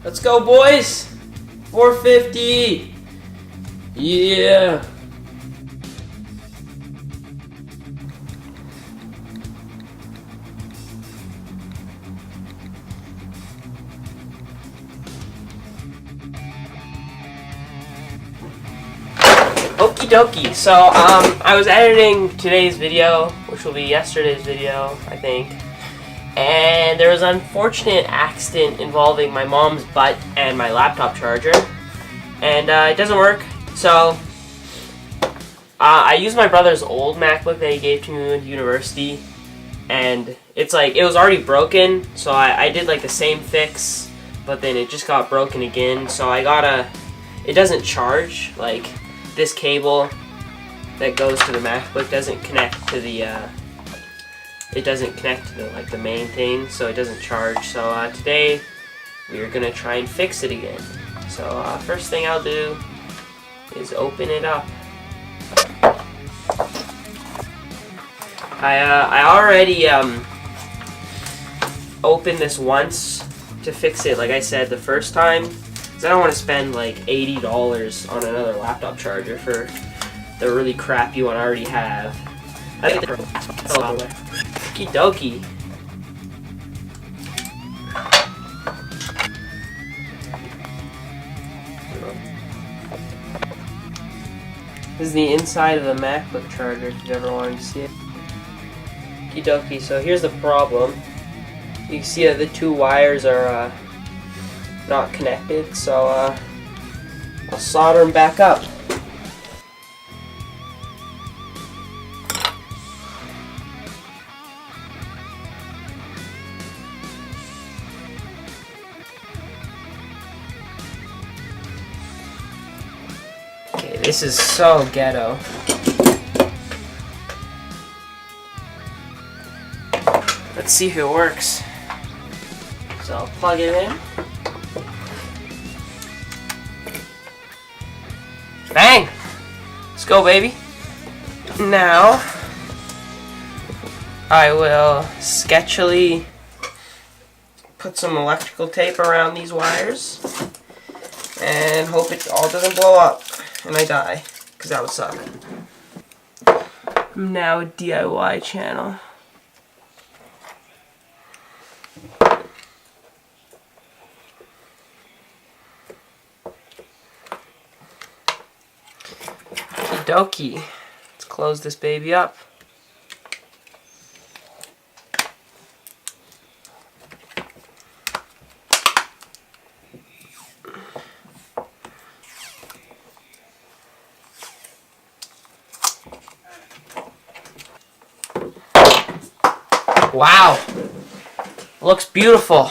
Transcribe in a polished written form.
Let's go, boys. 450. Yeah. Okie dokie. So, I was editing today's video, which will be yesterday's video, I think. And there was an unfortunate accident involving my mom's butt and my laptop charger. And it doesn't work. So, I used my brother's old MacBook that he gave to me in university. And it's like, it was already broken. So I did like the same fix. But then it just got broken again. So I got it doesn't charge. Like, this cable that goes to the MacBook doesn't connect to the, it doesn't connect to the, like, the main thing, so it doesn't charge. So today we are gonna try and fix it again. So first thing I'll do is open it up. I already opened this once to fix it, like I said the first time, because I don't want to spend like $80 on another laptop charger for the really crappy one I already have. Okie dokie. This is the inside of the MacBook charger, if you ever wanted to see it. Okie dokie, so here's the problem. You can see that the two wires are not connected, so I'll solder them back up. Okay, this is so ghetto. Let's see if it works. So I'll plug it in. Bang! Let's go, baby. Now I will sketchily put some electrical tape around these wires and hope it all doesn't blow up and I die, because that would suck. I'm now a DIY channel. Okie dokie. Let's close this baby up. Wow, looks beautiful.